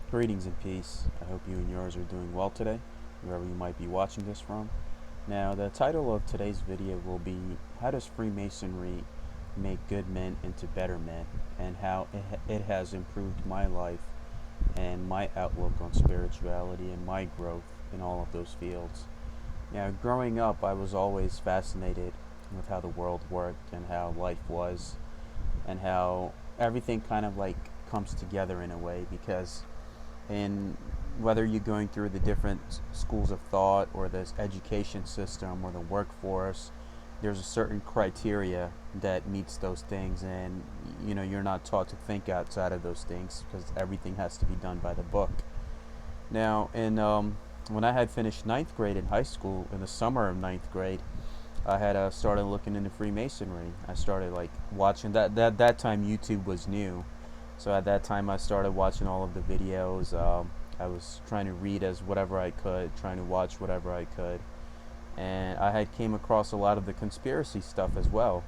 Greetings and peace. I hope you and yours are doing well today, wherever you might be watching this from. Now, the title of today's video will be How Does Freemasonry Make Good Men into Better Men, and how it has improved my life and my outlook on spirituality and my growth in all of those fields. Now, growing up, I was always fascinated with how the world worked and how life was, and how everything kind of like comes together in a way because in whether you're going through the different schools of thought or this education system or the workforce, there's a certain criteria that meets those things, and you're not taught to think outside of those things because everything has to be done by the book. Now, in when I had finished ninth grade in high school, in the summer of ninth grade, I had started looking into Freemasonry. I started like watching that time YouTube was new, so at that time I started watching all of the videos. I was trying to read as whatever I could, trying to watch whatever I could, and I had came across a lot of the conspiracy stuff as well.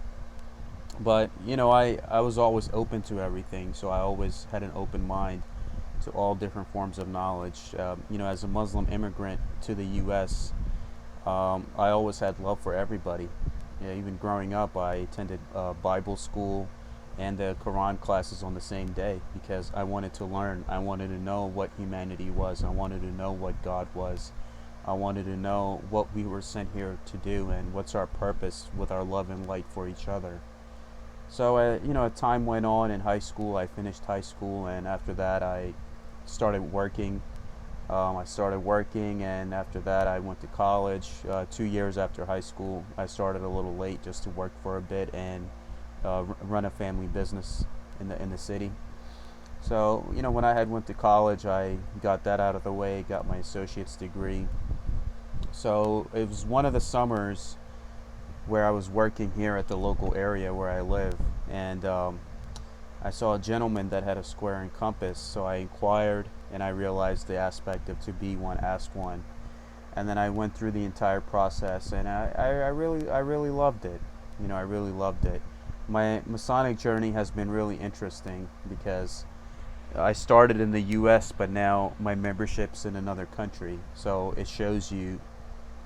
But I was always open to everything, so I always had an open mind to all different forms of knowledge. As a Muslim immigrant to the U.S., I always had love for everybody. Yeah, even growing up, I attended Bible school and the Quran classes on the same day because I wanted to learn. I wanted to know what humanity was. I wanted to know what God was. I wanted to know what we were sent here to do and what's our purpose with our love and light for each other. So, time went on in high school. I finished high school, and after that, started working. I started working, and after that, I went to college. 2 years after high school, I started a little late just to work for a bit and run a family business in the city. So, when I had went to college, I got that out of the way, got my associate's degree. So it was one of the summers where I was working here at the local area where I live, and I saw a gentleman that had a square and compass, so I inquired and I realized the aspect of to be one, ask one. And then I went through the entire process, and I really loved it. I really loved it. My Masonic journey has been really interesting because I started in the US, but now my membership's in another country. So it shows you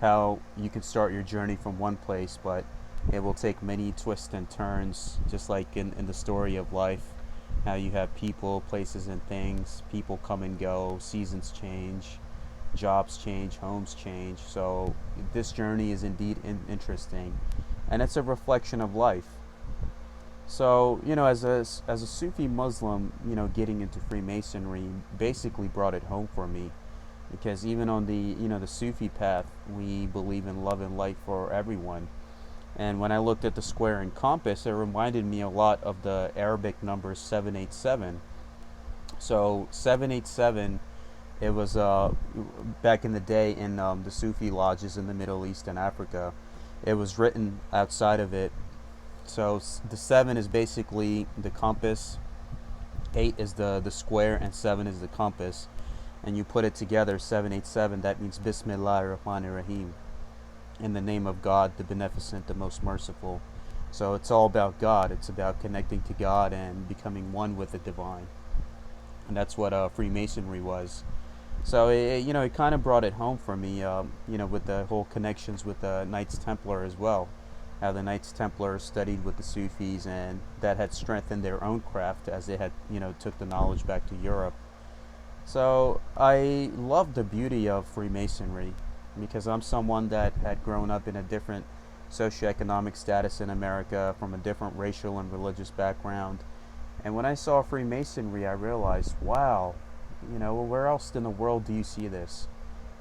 how you can start your journey from one place, but it will take many twists and turns, just like in the story of life. How you have people, places, and things. People come and go, seasons change, jobs change, homes change. So this journey is indeed interesting, and it's a reflection of life. So as a Sufi Muslim, getting into Freemasonry basically brought it home for me, because even on the Sufi path, we believe in love and light for everyone. And when I looked at the square and compass, it reminded me a lot of the Arabic number 787. So 787, it was back in the day in the Sufi lodges in the Middle East and Africa. It was written outside of it. So the 7 is basically the compass, 8 is the square, and 7 is the compass. And you put it together, 787, that means Bismillah ar-Rahman ar-Rahim, in the name of God, the Beneficent, the Most Merciful. So it's all about God. It's about connecting to God and becoming one with the divine. And that's what Freemasonry was. So it kind of brought it home for me, with the whole connections with the Knights Templar as well. How the Knights Templar studied with the Sufis, and that had strengthened their own craft as they had, took the knowledge back to Europe. So I love the beauty of Freemasonry because I'm someone that had grown up in a different socioeconomic status in America, from a different racial and religious background. And when I saw Freemasonry, I realized, wow, where else in the world do you see this?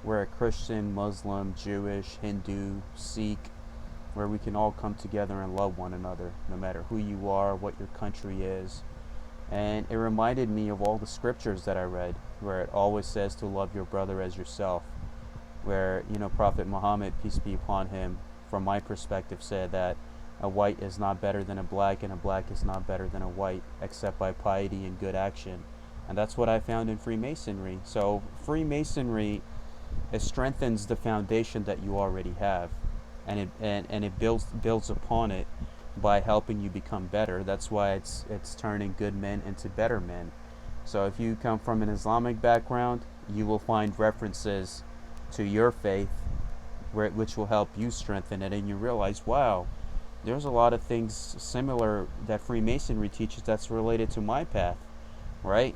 We're a Christian, Muslim, Jewish, Hindu, Sikh, where we can all come together and love one another, no matter who you are, what your country is. And it reminded me of all the scriptures that I read, where it always says to love your brother as yourself. Where, Prophet Muhammad, peace be upon him, from my perspective, said that a white is not better than a black, and a black is not better than a white, except by piety and good action. And that's what I found in Freemasonry. So Freemasonry, it strengthens the foundation that you already have, and it builds upon it by helping you become better. That's why it's turning good men into better men. So if you come from an Islamic background, you will find references to your faith, which will help you strengthen it, and you realize, wow, there's a lot of things similar that Freemasonry teaches that's related to my path, right?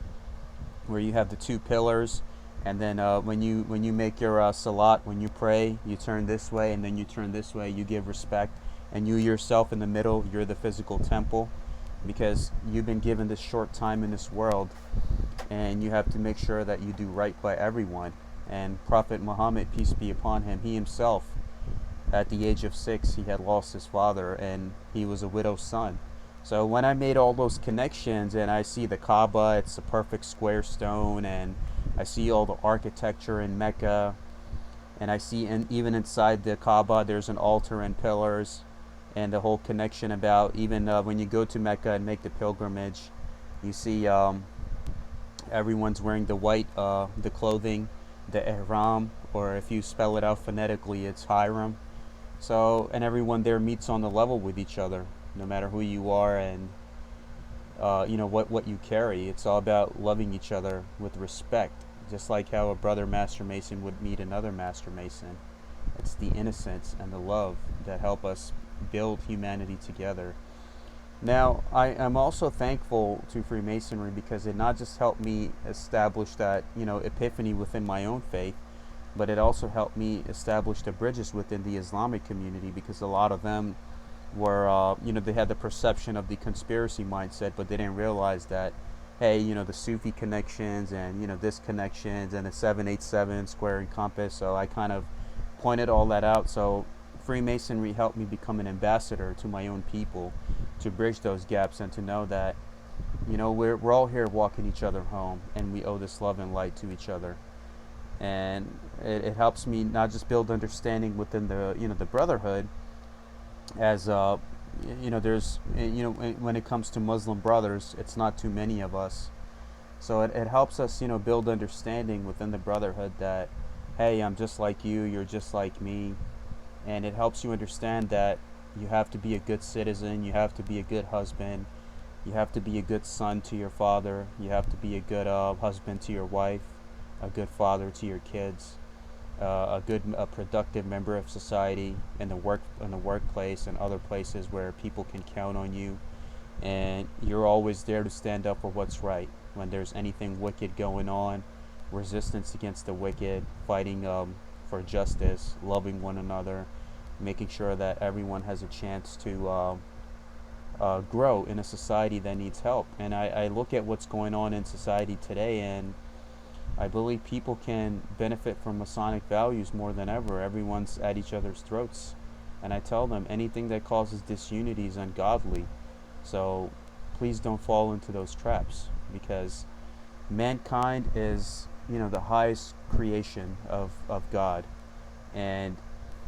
Where you have the two pillars, and then when you make your salat, when you pray, you turn this way, and then you turn this way. You give respect, and you yourself in the middle, you're the physical temple, because you've been given this short time in this world, and you have to make sure that you do right by everyone. And Prophet Muhammad, peace be upon him, he himself, at the age of 6, he had lost his father, and he was a widow's son. So when I made all those connections, and I see the Kaaba, it's a perfect square stone, and I see all the architecture in Mecca, and I see even inside the Kaaba there's an altar and pillars, and the whole connection about even when you go to Mecca and make the pilgrimage, you see everyone's wearing the white, the clothing, the ihram, or if you spell it out phonetically, it's hiram. So, and everyone there meets on the level with each other, no matter who you are and what you carry. It's all about loving each other with respect, just like how a brother Master Mason would meet another Master Mason. It's the innocence and the love that help us build humanity together. Now, I am also thankful to Freemasonry because it not just helped me establish that, epiphany within my own faith, but it also helped me establish the bridges within the Islamic community, because a lot of them were, they had the perception of the conspiracy mindset, but they didn't realize that, hey, the Sufi connections and, this connections and the 787 square and compass. So I kind of pointed all that out. So Freemasonry helped me become an ambassador to my own people, to bridge those gaps and to know that, we're all here walking each other home, and we owe this love and light to each other. And it helps me not just build understanding within the Brotherhood, as there's when it comes to Muslim brothers, it's not too many of us, so it helps us build understanding within the Brotherhood that, hey, I'm just like you, you're just like me, and it helps you understand that you have to be a good citizen, you have to be a good husband, you have to be a good son to your father, you have to be a good husband to your wife, a good father to your kids, a productive member of society in the workplace and other places where people can count on you, and you're always there to stand up for what's right when there's anything wicked going on. Resistance against the wicked, fighting for justice, loving one another, making sure that everyone has a chance to grow in a society that needs help. And I look at what's going on in society today, and I believe people can benefit from Masonic values more than ever. Everyone's at each other's throats. And I tell them anything that causes disunity is ungodly. So please don't fall into those traps, because mankind is, the highest creation of God. And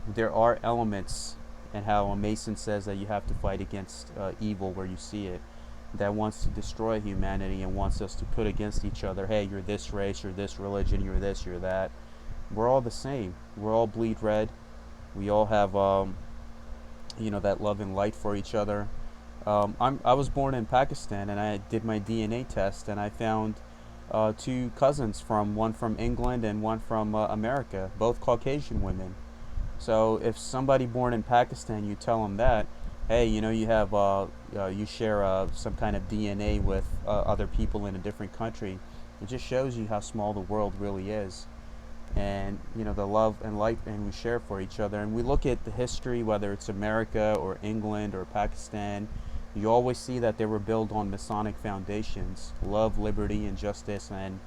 there are elements, and how a Mason says that you have to fight against evil where you see it, that wants to destroy humanity and wants us to put against each other. Hey, you're this race, you're this religion, you're this, you're that. We're all the same. We're all bleed red. We all have, that love and light for each other. I was born in Pakistan, and I did my DNA test, and I found two cousins, one from England and one from America, both Caucasian women. So if somebody born in Pakistan, you tell them that, hey, you have you share some kind of DNA with other people in a different country, it just shows you how small the world really is, and the love and light and we share for each other. And we look at the history, whether it's America or England or Pakistan, you always see that they were built on Masonic foundations: love, liberty, and justice, and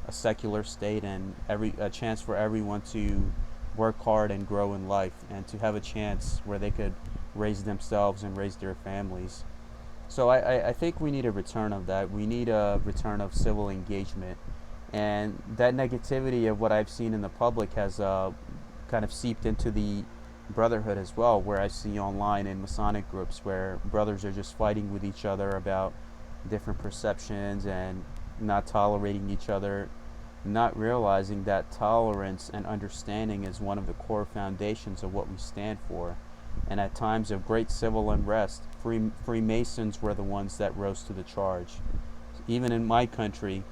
a secular state, and a chance for everyone to work hard and grow in life, and to have a chance where they could raise themselves and raise their families. So I think we need a return of that. We need a return of civil engagement. And that negativity of what I've seen in the public has kind of seeped into the Brotherhood as well, where I see online in Masonic groups where brothers are just fighting with each other about different perceptions and not tolerating each other, not realizing that tolerance and understanding is one of the core foundations of what we stand for. And at times of great civil unrest, Freemasons were the ones that rose to the charge. Even in my country,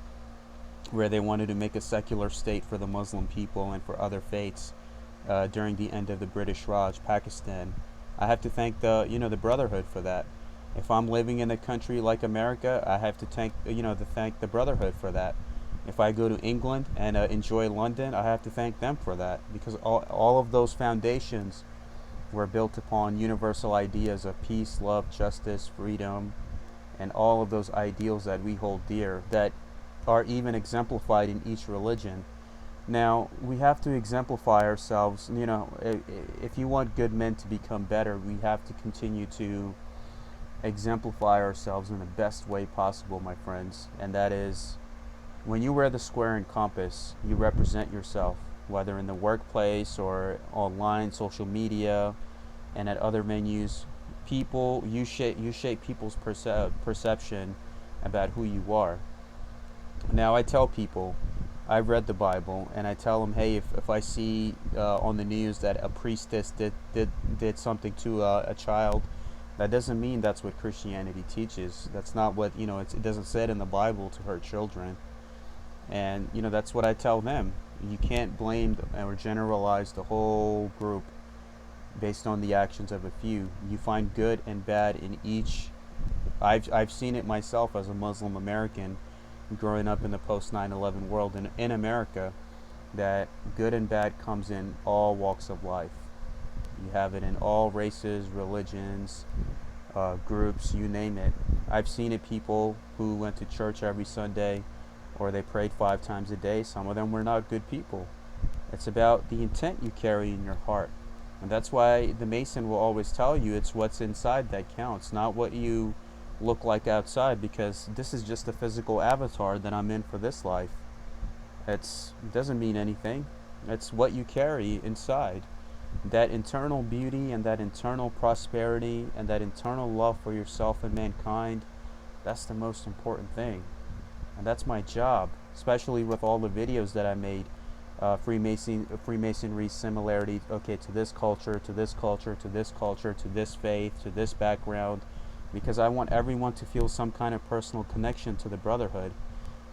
where they wanted to make a secular state for the Muslim people and for other faiths during the end of the British Raj, Pakistan. I have to thank the Brotherhood for that. If I'm living in a country like America, I have to thank the Brotherhood for that. If I go to England and enjoy London, I have to thank them for that, because all of those foundations were built upon universal ideas of peace, love, justice, freedom, and all of those ideals that we hold dear, that are even exemplified in each religion. Now, we have to exemplify ourselves. If you want good men to become better, we have to continue to exemplify ourselves in the best way possible, my friends. And that is, when you wear the square and compass, you represent yourself, whether in the workplace or online, social media, and at other venues. You shape people's perception about who you are. Now, I tell people, I've read the Bible, and I tell them, hey, if I see on the news that a priestess did something to a child, that doesn't mean that's what Christianity teaches. That's not what, it doesn't say it in the Bible to hurt children. And, that's what I tell them. You can't blame or generalize the whole group based on the actions of a few. You find good and bad in each. I've seen it myself as a Muslim American growing up in the post 9/11 world in America, that good and bad comes in all walks of life. You have it in all races, religions, groups, you name it. I've seen it people who went to church every Sunday, or they prayed 5 times a day. Some of them were not good people. It's about the intent you carry in your heart. And that's why the Mason will always tell you it's what's inside that counts, not what you look like outside, because this is just a physical avatar that I'm in for this life. It doesn't mean anything. It's what you carry inside. That internal beauty and that internal prosperity and that internal love for yourself and mankind, that's the most important thing. And that's my job, especially with all the videos that I made. Freemasonry similarity, okay, to this culture, to this culture, to this culture, to this faith, to this background, because I want everyone to feel some kind of personal connection to the Brotherhood.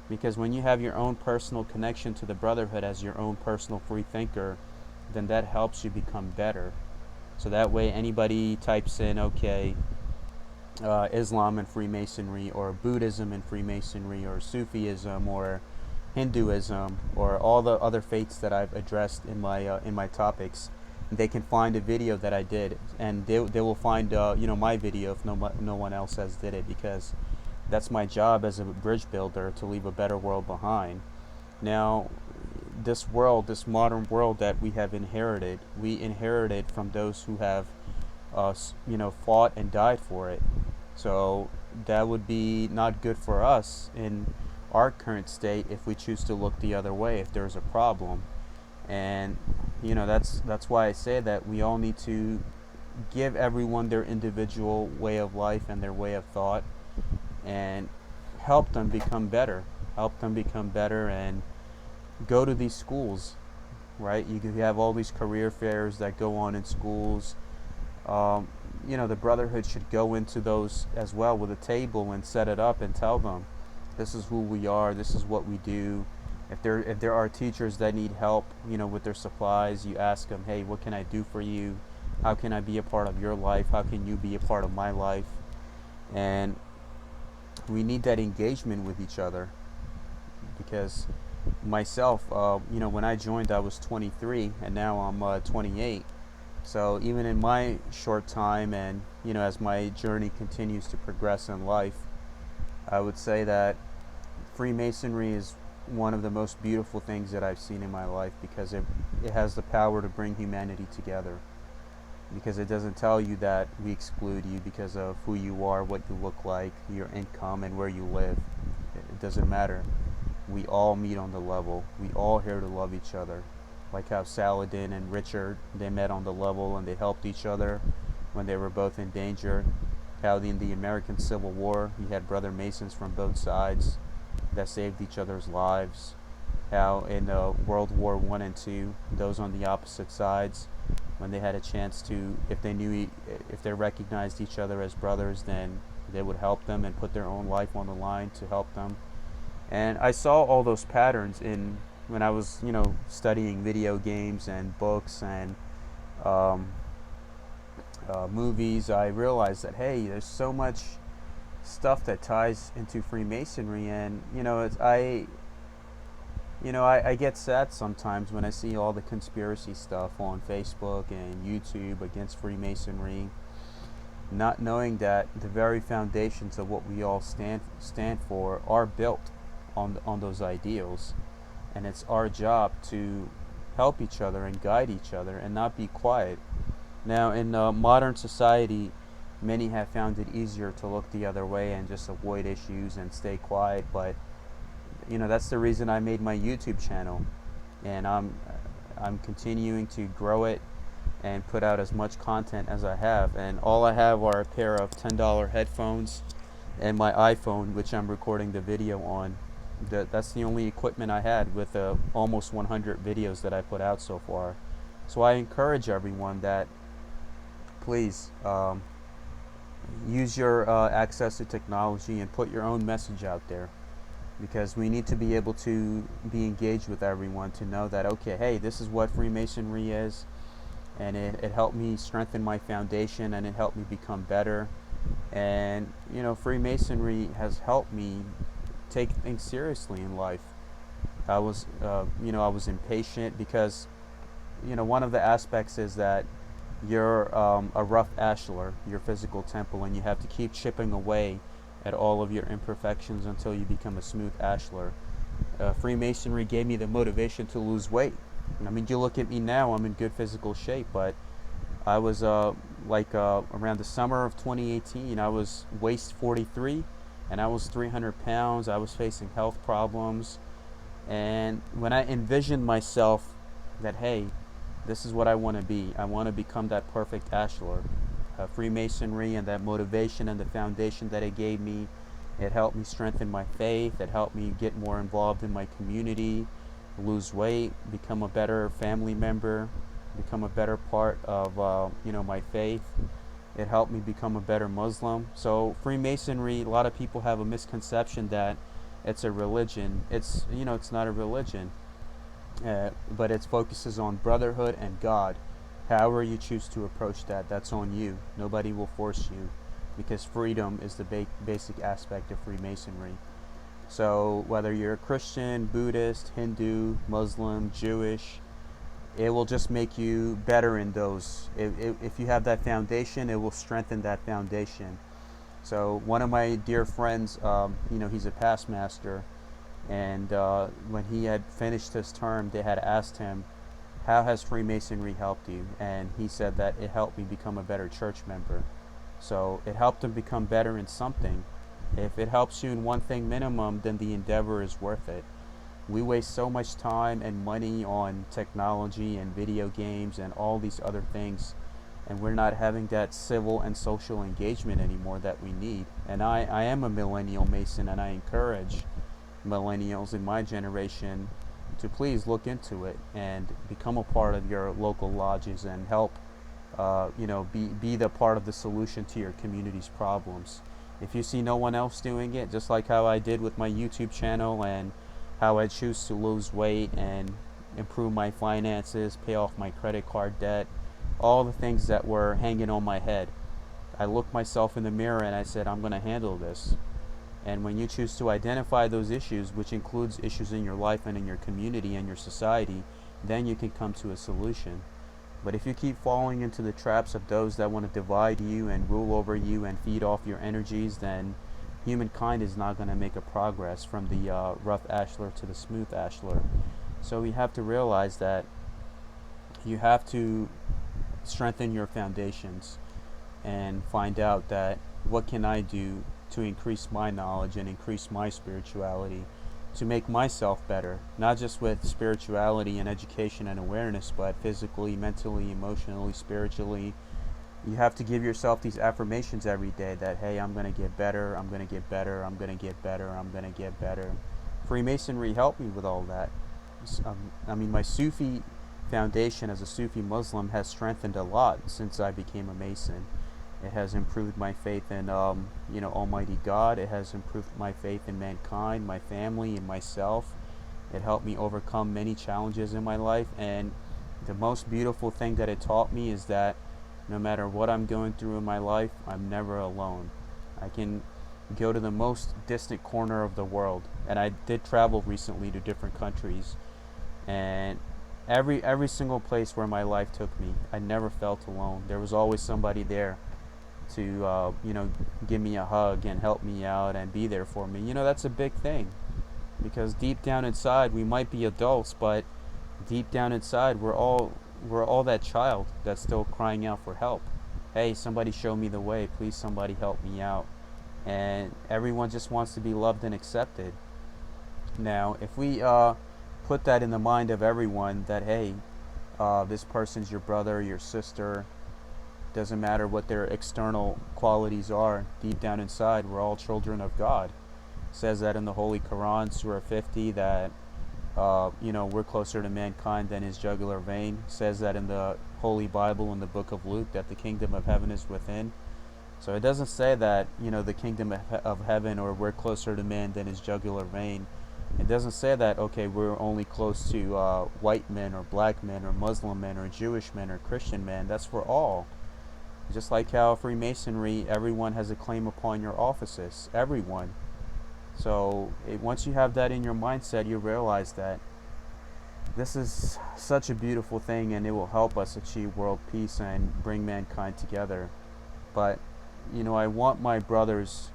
Because when you have your own personal connection to the Brotherhood as your own personal free thinker, then that helps you become better. So that way anybody types in, okay, Islam and Freemasonry, or Buddhism and Freemasonry, or Sufism, or Hinduism, or all the other faiths that I've addressed in my topics, they can find a video that I did, and they will find my video if no one else has did it, because that's my job as a bridge builder, to leave a better world behind. Now, this modern world that we have inherited, we inherited from those who have fought and died for it. So that would be not good for us in our current state if we choose to look the other way, if there's a problem. And that's why I say that we all need to give everyone their individual way of life and their way of thought, and help them become better and go to these schools, right? You have all these career fairs that go on in schools. The Brotherhood should go into those as well with a table and set it up and tell them, this is who we are, this is what we do. If there are teachers that need help, with their supplies, you ask them, hey, what can I do for you? How can I be a part of your life? How can you be a part of my life? And we need that engagement with each other, because myself, when I joined, I was 23, and now I'm 28. So even in my short time, and as my journey continues to progress in life, I would say that Freemasonry is one of the most beautiful things that I've seen in my life, because it has the power to bring humanity together. Because it doesn't tell you that we exclude you because of who you are, what you look like, your income, and where you live. It doesn't matter. We all meet on the level. We all here to love each other. Like how Saladin and Richard, they met on the level and they helped each other when they were both in danger. How in the American Civil War, you had brother Masons from both sides that saved each other's lives. How in World War I and II, those on the opposite sides, when they had a chance to, if they recognized each other as brothers, then they would help them and put their own life on the line to help them. And I saw all those patterns in when I was, studying video games and books and um, movies. I realized that, hey, there's so much stuff that ties into Freemasonry, and I get sad sometimes when I see all the conspiracy stuff on Facebook and YouTube against Freemasonry, not knowing that the very foundations of what we all stand for are built on those ideals, and it's our job to help each other and guide each other and not be quiet. Now, in modern society, many have found it easier to look the other way and just avoid issues and stay quiet, but that's the reason I made my YouTube channel, and I'm continuing to grow it and put out as much content as I have. And all I have are a pair of $10 headphones and my iPhone, which I'm recording the video on. That's the only equipment I had with almost 100 videos that I put out so far. So I encourage everyone that please use your access to technology and put your own message out there, because we need to be able to be engaged with everyone to know that, okay, hey, this is what Freemasonry is, and it helped me strengthen my foundation, and it helped me become better. And Freemasonry has helped me take things seriously in life. I was impatient because one of the aspects is that you're a rough ashlar, your physical temple, and you have to keep chipping away at all of your imperfections until you become a smooth ashlar. Freemasonry gave me the motivation to lose weight. I mean, you look at me now, I'm in good physical shape, but I was around the summer of 2018, I was waist 43, and I was 300 pounds. I was facing health problems. And when I envisioned myself that, hey, this is what I want to be, I want to become that perfect ashlar. Freemasonry and that motivation and the foundation that it gave me, it helped me strengthen my faith. It helped me get more involved in my community, lose weight, become a better family member, become a better part of my faith. It helped me become a better Muslim. So Freemasonry, a lot of people have a misconception that it's a religion. It's not a religion, but it focuses on brotherhood and God. However you choose to approach that, that's on you. Nobody will force you, because freedom is the basic aspect of Freemasonry. So whether you're a Christian, Buddhist, Hindu, Muslim, Jewish, it will just make you better in those. If you have that foundation, it will strengthen that foundation. So one of my dear friends, he's a past master, and when he had finished his term, they had asked him, how has Freemasonry helped you? And he said that it helped me become a better church member. So it helped him become better in something. If it helps you in one thing minimum, then the endeavor is worth it. We waste so much time and money on technology and video games and all these other things, and we're not having that civil and social engagement anymore that we need. And I am a millennial Mason, and I encourage millennials in my generation to please look into it and become a part of your local lodges and help be the part of the solution to your community's problems. If you see no one else doing it, just like how I did with my YouTube channel and how I choose to lose weight and improve my finances, pay off my credit card debt, all the things that were hanging on my head, I looked myself in the mirror and I said, I'm going to handle this. And when you choose to identify those issues, which includes issues in your life and in your community and your society, then you can come to a solution. But if you keep falling into the traps of those that want to divide you and rule over you and feed off your energies, then humankind is not going to make a progress from the rough ashlar to the smooth ashlar. So we have to realize that you have to strengthen your foundations and find out that what can I do to increase my knowledge and increase my spirituality, to make myself better, not just with spirituality and education and awareness, but physically, mentally, emotionally, spiritually. You have to give yourself these affirmations every day that, hey, I'm going to get better, I'm going to get better, I'm going to get better, I'm going to get better. Freemasonry helped me with all that. My Sufi foundation as a Sufi Muslim has strengthened a lot since I became a Mason. It has improved my faith in, Almighty God. It has improved my faith in mankind, my family, and myself. It helped me overcome many challenges in my life. And the most beautiful thing that it taught me is that no matter what I'm going through in my life, I'm never alone. I can go to the most distant corner of the world. And I did travel recently to different countries. And every single place where my life took me, I never felt alone. There was always somebody there to give me a hug and help me out and be there for me. That's a big thing, because deep down inside we might be adults, but deep down inside we're all that child that's still crying out for help. Hey, somebody show me the way, please, somebody help me out. And everyone just wants to be loved and accepted. Now if we put that in the mind of everyone, that hey, this person's your brother, your sister, doesn't matter what their external qualities are, deep down inside we're all children of God. It says that in the Holy Quran, Surah 50, that we're closer to mankind than his jugular vein. It says that in the Holy Bible, in the book of Luke, that the kingdom of heaven is within. So it doesn't say that the kingdom of heaven, or we're closer to man than his jugular vein. It doesn't say that, okay, we're only close to white men or black men or Muslim men or Jewish men or Christian men. That's for all. Just like how Freemasonry, everyone has a claim upon your offices. Everyone. So once you have that in your mindset, you realize that this is such a beautiful thing, and it will help us achieve world peace and bring mankind together. But I want my brothers,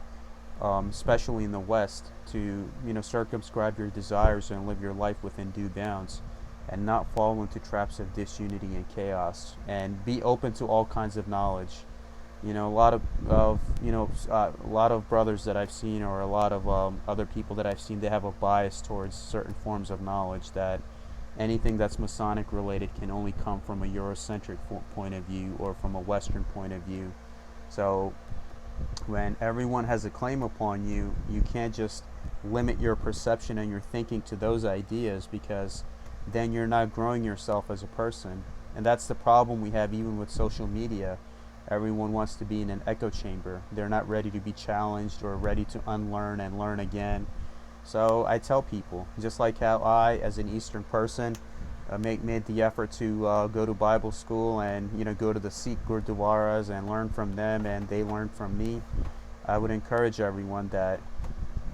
especially in the West, to circumscribe your desires and live your life within due bounds, and not fall into traps of disunity and chaos, and be open to all kinds of knowledge. A lot of brothers that I've seen, or a lot of other people that I've seen, they have a bias towards certain forms of knowledge, that anything that's Masonic related can only come from a Eurocentric point of view, or from a Western point of view. So when everyone has a claim upon you, you can't just limit your perception and your thinking to those ideas, because then you're not growing yourself as a person. And that's the problem we have even with social media. Everyone wants to be in an echo chamber. They're not ready to be challenged or ready to unlearn and learn again. So I tell people, just like how I, as an Eastern person, made the effort to go to Bible school and go to the Sikh Gurdwaras and learn from them, and they learned from me. I would encourage everyone that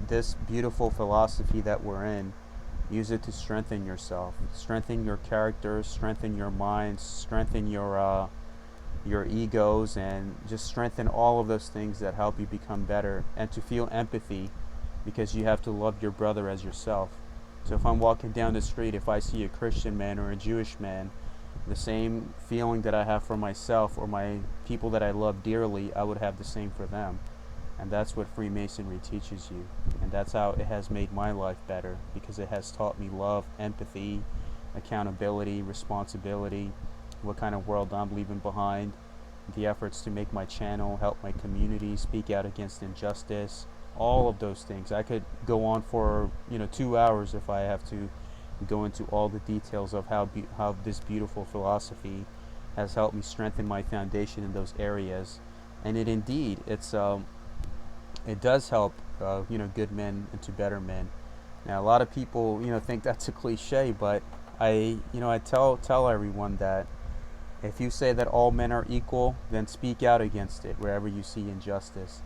this beautiful philosophy that we're in, use it to strengthen yourself, strengthen your character, strengthen your minds, strengthen your egos, and just strengthen all of those things that help you become better, and to feel empathy, because you have to love your brother as yourself. So if I'm walking down the street, if I see a Christian man or a Jewish man, the same feeling that I have for myself or my people that I love dearly, I would have the same for them. And that's what Freemasonry teaches you. And that's how it has made my life better, because it has taught me love, empathy, accountability, responsibility, what kind of world I'm leaving behind, the efforts to make my channel, help my community, speak out against injustice, all of those things. I could go on for 2 hours if I have to go into all the details of how this beautiful philosophy has helped me strengthen my foundation in those areas. And it does help good men into better men. Now a lot of people think that's a cliche, but I tell everyone that if you say that all men are equal, then speak out against it wherever you see injustice.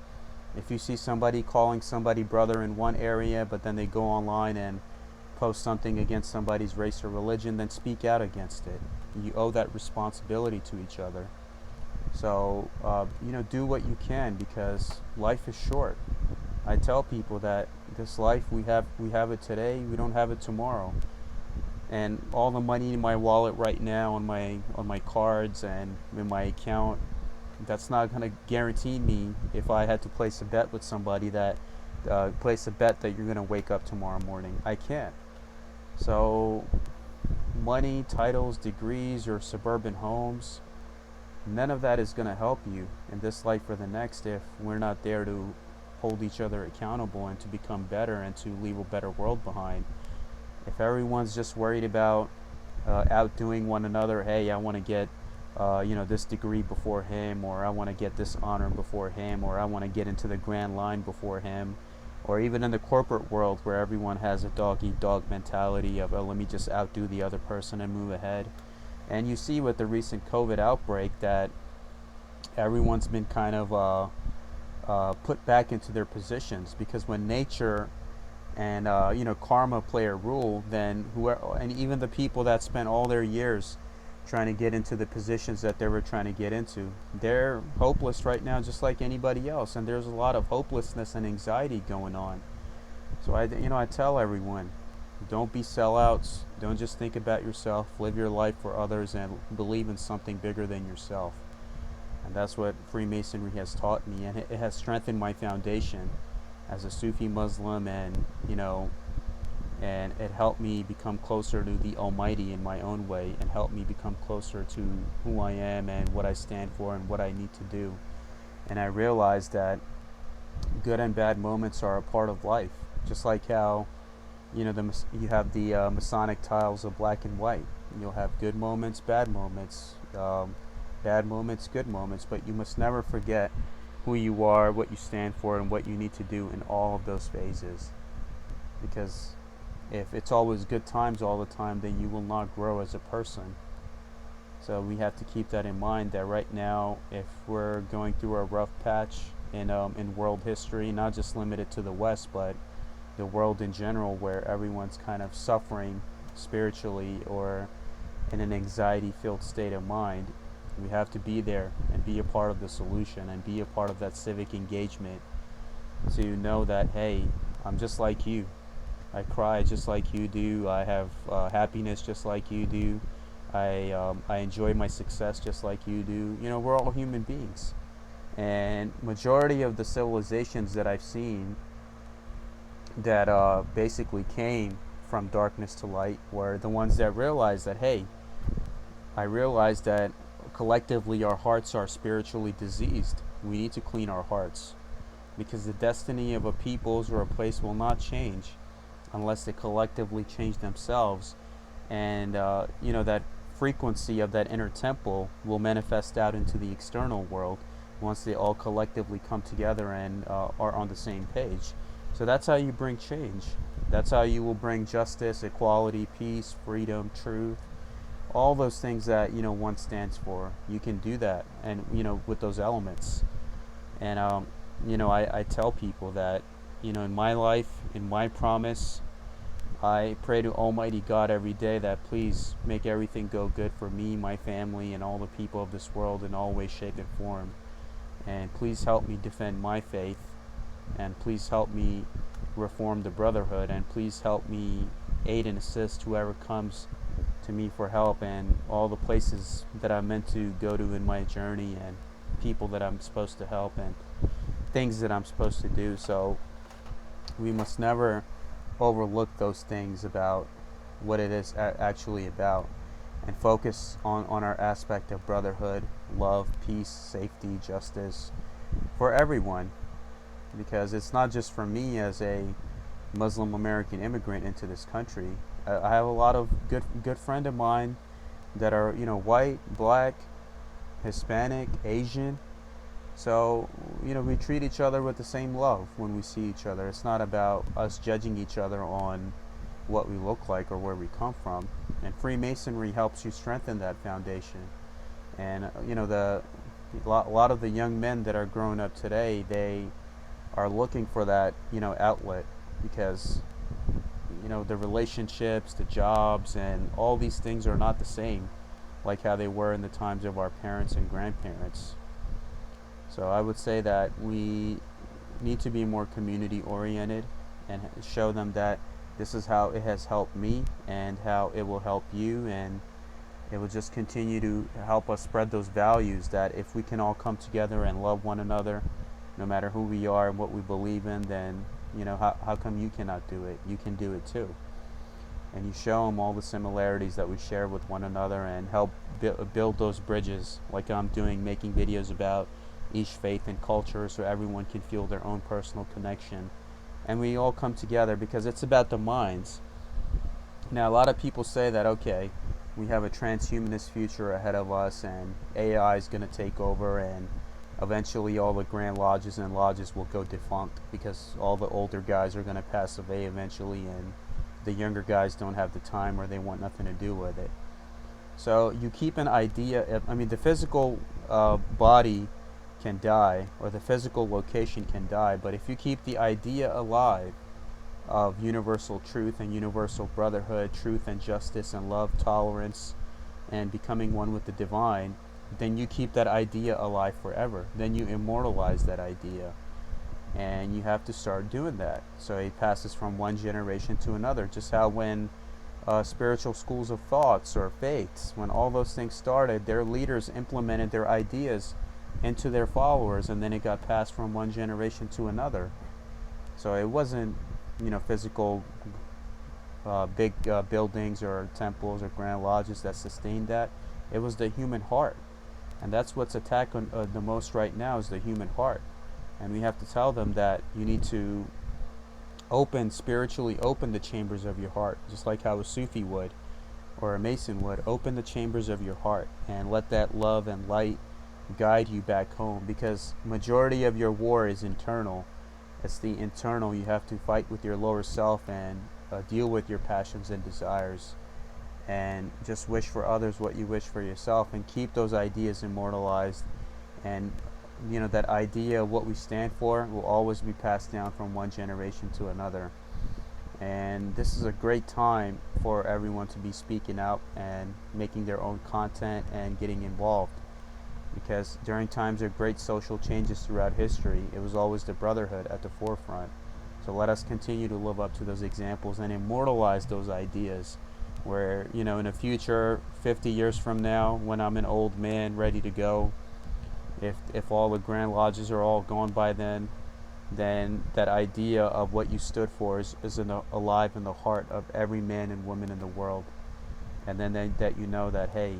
If you see somebody calling somebody brother in one area, but then they go online and post something against somebody's race or religion, then speak out against it. You owe that responsibility to each other. So, do what you can, because life is short. I tell people that this life, we have it today, we don't have it tomorrow. And all the money in my wallet right now, on my cards and in my account, that's not going to guarantee me, if I had to place a bet with somebody, that place a bet that you're going to wake up tomorrow morning. I can't. So money, titles, degrees, or suburban homes, none of that is going to help you in this life or the next if we're not there to hold each other accountable and to become better and to leave a better world behind. If everyone's just worried about outdoing one another, hey, I want to get this degree before him, or I want to get this honor before him, or I want to get into the grand line before him, or even in the corporate world where everyone has a dog eat dog mentality of, oh, let me just outdo the other person and move ahead. And you see with the recent COVID outbreak that everyone's been kind of put back into their positions, because when nature and karma play a role, then whoever, and even the people that spent all their years trying to get into the positions that they were trying to get into, they're hopeless right now just like anybody else, and there's a lot of hopelessness and anxiety going on. So I tell everyone, don't be sellouts, don't just think about yourself, live your life for others and believe in something bigger than yourself. And that's what Freemasonry has taught me, and it has strengthened my foundation as a Sufi Muslim, and and it helped me become closer to the Almighty in my own way, and helped me become closer to who I am and what I stand for and what I need to do. And I realized that good and bad moments are a part of life, just like how you have the Masonic tiles of black and white. You'll have good moments, bad moments, good moments, but you must never forget who you are, what you stand for, and what you need to do in all of those phases. Because if it's always good times all the time, then you will not grow as a person. So we have to keep that in mind, that right now, if we're going through a rough patch in world history, not just limited to the West, but the world in general, where everyone's kind of suffering spiritually or in an anxiety-filled state of mind, we have to be there and be a part of the solution and be a part of that civic engagement, to know that, hey, I'm just like you. I cry just like you do. I have happiness just like you do. I enjoy my success just like you do. We're all human beings. And majority of the civilizations that I've seen that basically came from darkness to light were the ones that realized that, hey, I realized that collectively our hearts are spiritually diseased. We need to clean our hearts, because the destiny of a people's or a place will not change unless they collectively change themselves. And that frequency of that inner temple will manifest out into the external world once they all collectively come together and are on the same page. So that's how you bring change. That's how you will bring justice, equality, peace, freedom, truth, all those things that one stands for. You can do that, and with those elements. And I tell people that in my life, in my promise, I pray to Almighty God every day that please make everything go good for me, my family, and all the people of this world in all ways, shape, and form. And please help me defend my faith, and please help me reform the Brotherhood, and please help me aid and assist whoever comes to me for help, and all the places that I'm meant to go to in my journey, and people that I'm supposed to help, and things that I'm supposed to do. So we must never overlook those things about what it is actually about, and focus on our aspect of brotherhood, love, peace, safety, justice for everyone. Because it's not just for me as a Muslim American immigrant into this country. I have a lot of good friend of mine that are white, black, Hispanic, Asian. So we treat each other with the same love when we see each other. It's not about us judging each other on what we look like or where we come from. And Freemasonry helps you strengthen that foundation. And a lot of the young men that are growing up today, they are looking for that outlet, because the relationships, the jobs, and all these things are not the same like how they were in the times of our parents and grandparents. So I would say that we need to be more community oriented and show them that this is how it has helped me and how it will help you, and it will just continue to help us spread those values, that if we can all come together and love one another, no matter who we are and what we believe in, then how come you cannot do it? You can do it too. And you show them all the similarities that we share with one another, and help build those bridges, like I'm doing, making videos about each faith and culture, so everyone can feel their own personal connection, and we all come together, because it's about the minds. Now, a lot of people say that, okay, we have a transhumanist future ahead of us, and AI is going to take over, and eventually all the Grand Lodges and lodges will go defunct because all the older guys are going to pass away eventually, and the younger guys don't have the time or they want nothing to do with it. So you keep an idea, I mean, the physical body can die, or the physical location can die, but if you keep the idea alive of universal truth and universal brotherhood, truth and justice and love, tolerance, and becoming one with the divine, then you keep that idea alive forever. Then you immortalize that idea. And you have to start doing that. So it passes from one generation to another. Just how when spiritual schools of thoughts or faiths, when all those things started, their leaders implemented their ideas into their followers, and then it got passed from one generation to another. So it wasn't, physical big buildings or temples or grand lodges that sustained that. It was the human heart. And that's what's attacked on, the most right now, is the human heart. And we have to tell them that you need to spiritually open the chambers of your heart, just like how a Sufi would, or a Mason would. Open the chambers of your heart and let that love and light guide you back home, because majority of your war is internal. It's the internal. You have to fight with your lower self and deal with your passions and desires, and just wish for others what you wish for yourself, and keep those ideas immortalized. And that idea, what we stand for, will always be passed down from one generation to another. And this is a great time for everyone to be speaking out and making their own content and getting involved, because during times of great social changes throughout history, it was always the brotherhood at the forefront. So let us continue to live up to those examples and immortalize those ideas, where, in the future, 50 years from now, when I'm an old man ready to go, if all the Grand Lodges are all gone by then that idea of what you stood for is alive in the heart of every man and woman in the world. And then that that, hey,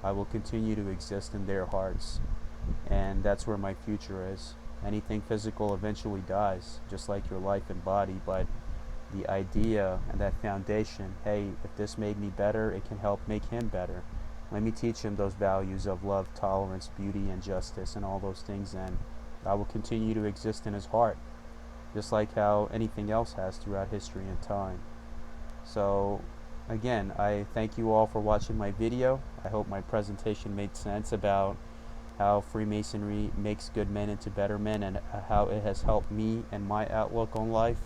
I will continue to exist in their hearts, and that's where my future is. Anything physical eventually dies, just like your life and body, but the idea and that foundation, hey, if this made me better, it can help make him better. Let me teach him those values of love, tolerance, beauty, and justice, and all those things, and I will continue to exist in his heart, just like how anything else has throughout history and time. So again, I thank you all for watching my video. I hope my presentation made sense about how Freemasonry makes good men into better men, and how it has helped me and my outlook on life,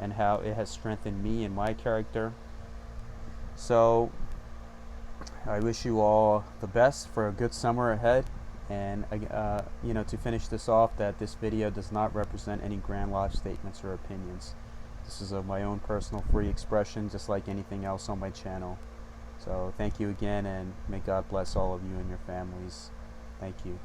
and how it has strengthened me and my character. So I wish you all the best for a good summer ahead. And to finish this off, that this video does not represent any Grand Lodge statements or opinions. This is of my own personal free expression, just like anything else on my channel. So thank you again, and may God bless all of you and your families. Thank you.